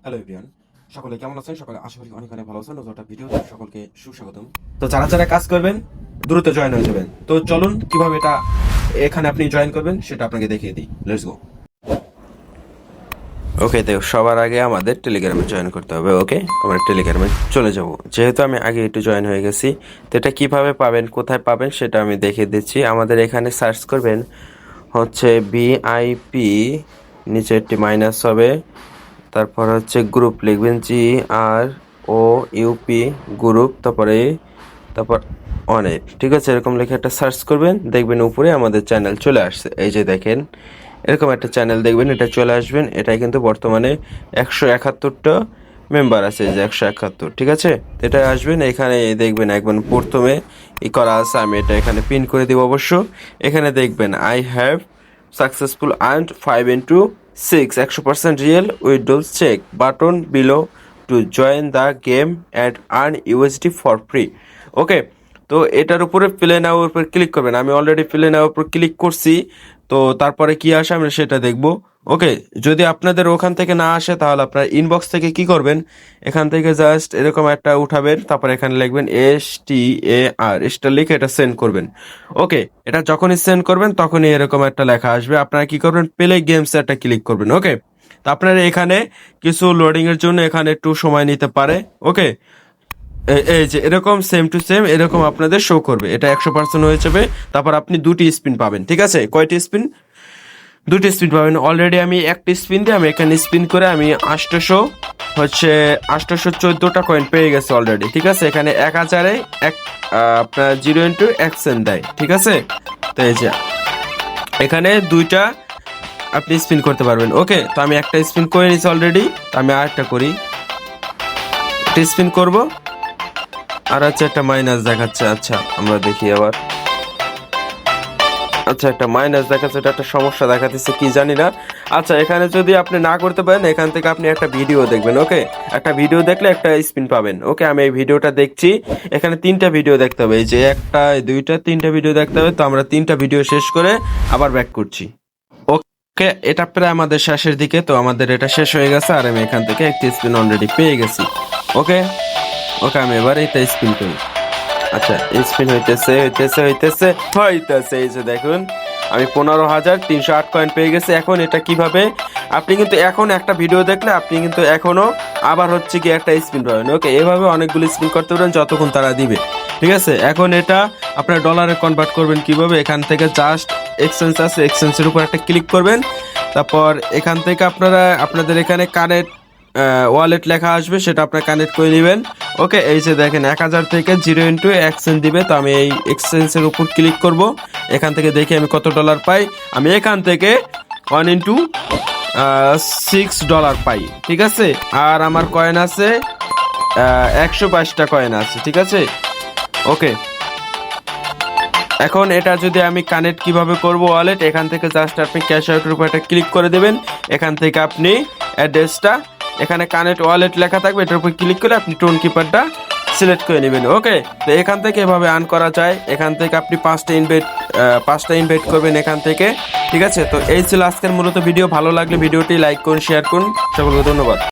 Hello everyone, সকলে কেমন আছেন? সকলে আশা করি অনেক অনেক ভালো আছেন। নতুন একটা ভিডিওতে সকলকে সুস্বাগতম। তো যারা যারা কাজ করবেন দ্রুত জয়েন হয়ে যাবেন। তো চলুন কিভাবে এটা এখানে আপনি জয়েন করবেন সেটা আপনাকে দেখিয়ে দিই। Let's go. ওকে, তো সবার আগে আমাদের টেলিগ্রামে জয়েন করতে হবে। ওকে, আমরা টেলিগ্রামে চলে যাব। যেহেতু আমি আগে একটু জয়েন হয়ে গেছি, তো এটা কিভাবে পাবেন, কোথায় পাবেন সেটা আমি দেখিয়ে দিচ্ছি। আমাদের এখানে সার্চ করবেন হচ্ছে VIP, নিচে একটি মাইনাস হবে, তারপর হচ্ছে গ্রুপ লিখবেন GROUP গ্রুপ, তারপর অনেক, ঠিক আছে, এরকম লিখে একটা সার্চ করবেন, দেখবেন উপরে আমাদের চ্যানেল চলে আসছে। এই যে দেখেন এরকম একটা চ্যানেল দেখবেন, এটা চলে আসবেন। এটাই কিন্তু বর্তমানে 171টা মেম্বার আছে, যে 171, ঠিক আছে। এটা আসবেন, এখানে দেখবেন একবার প্রথমে ই করা আছে, আমি এটা এখানে পিন করে দিব অবশ্য। এখানে দেখবেন I have successful earned 5 into 6 100% real withdrawal check button below to join the game and earn USD for free. ওকে, তো এটার উপরে প্লে নাওর উপর ক্লিক করবেন। আমি অলরেডি প্লে নাওর উপর ক্লিক করছি। তো তারপরে কি আসে আমরা সেটা দেখব। ওকে, যদি আপনাদের ওখান থেকে না আসে তাহলে আপনার ইনবক্স থেকে কি করবেন, এখান থেকে জাস্ট এরকম একটা উঠাবেন, তারপর এখানে লিখবেন STAR, স্টার লিখে এটা সেন্ড করবেন। ওকে, এটা যখনই সেন্ড করবেন তখনই এরকম একটা লেখা আসবে। আপনারা কি করবেন, প্লে গেমস একটা ক্লিক করবেন। ওকে, তো আপনারা এখানে কিছু লোডিং এর জন্য এখানে একটু সময় নিতে পারে। ওকে, এই যে এরকম সেম টু সেম এরকম আপনাদের শো করবে, এটা 100% হয়ে যাবে। তারপর আপনি দুটি স্পিন পাবেন, ঠিক আছে। কয়টি স্পিন? দুটি স্পিন পাবেন। অলরেডি আমি একটি স্পিন দিয়ে আমি এখানে স্পিন করে আমি 814টা কয়েন পেয়ে গেছি অলরেডি, ঠিক আছে। এখানে 1000-এ আপনার 0 * দেয়, ঠিক আছে। তো এই যে এখানে দুইটা আপনি স্পিন করতে পারবেন। ওকে, তো আমি একটা স্পিন করে নিয়েছি অলরেডি, তো আমি আরেকটা করি, একটা স্পিন করব। আর আচ্ছা, একটা মাইনাস দেখাচ্ছে। আচ্ছা, আমরা দেখি আবার। আচ্ছা, একটা মাইনাস দেখাচ্ছে, এটা একটা সমস্যা দেখাতেছে, কি জানি না। আচ্ছা, এখানে যদি আপনি না করতে পারেন, এখান থেকে আপনি একটা ভিডিও দেখবেন। ওকে, একটা ভিডিও দেখলে একটা স্পিন পাবেন। ওকে, আমি এই ভিডিওটা দেখছি। এখানে 3টা ভিডিও দেখতে হবে, এই যে একটা, দুইটা, 3টা ভিডিও দেখতে হবে। তো আমরা 3টা ভিডিও শেষ করে আবার ব্যাক করছি। ওকে, এটা প্রায় আমাদের শেষের দিকে, তো আমাদের এটা শেষ হয়ে গেছে। আর আমি এখান থেকে একটি স্পিন অলরেডি পেয়ে গেছি। ওকে, ওকে, আমি এবার এটা স্পিন করি। আচ্ছা, স্পিন হইতেছে। এই যে দেখুন, আমি 15,308 কয়েন পেয়ে গেছি। এখন এটা কিভাবে আপনি কিন্তু এখন একটা ভিডিও দেখলে আপনি কিন্তু এখনো আবার হচ্ছে কি একটা স্পিন পাবেন। ওকে, এভাবে অনেকগুলো স্পিন করতে পারেন যতক্ষণ তারা দিবে, ঠিক আছে। এখন এটা আপনার ডলারে কনভার্ট করবেন কিভাবে, এখান থেকে জাস্ট এক্সচেঞ্জ আছে, এক্সচেঞ্জের উপর একটা ক্লিক করবেন। তারপর এখান থেকে আপনাদের এখানে কানেক্ট ওয়ালেট লেখা আসবে, সেটা আপনার কানেক্ট করে নেবেন। ওকে, এই যে দেখেন 1000 থেকে 0 * দিবে। তো আমি এই এক্সচেঞ্জের উপর ক্লিক করব। এখান থেকে দেখি আমি কত ডলার পাই। আমি এখান থেকে 1 * $6 পাই, ঠিক আছে। আর আমার কয়েন আছে 122টা কয়েন আছে, ঠিক আছে। ওকে, এখন এটা যদি আমি কানেক্ট কিভাবে করব ওয়ালেট, এখান থেকে জাস্ট আপনি ক্যাশ আউটের উপর একটা ক্লিক করে দেবেন। এখান থেকে আপনি অ্যাড্রেসটা, এখানে কানেক্ট ওয়ালেট লেখা থাকবে, এটার উপর ক্লিক করে আপনি টোন কিপারটা সিলেক্ট করে নেবেন। ওকে, তো এখান থেকে এভাবে আর্ন করা যায়। এখান থেকে আপনি 5টা ইনভাইট করবেন এখান থেকে, ঠিক আছে। তো এই ছিল আজকের মূলত ভিডিও। ভালো লাগলে ভিডিওটি লাইক করুন, শেয়ার করুন। সকলকে ধন্যবাদ।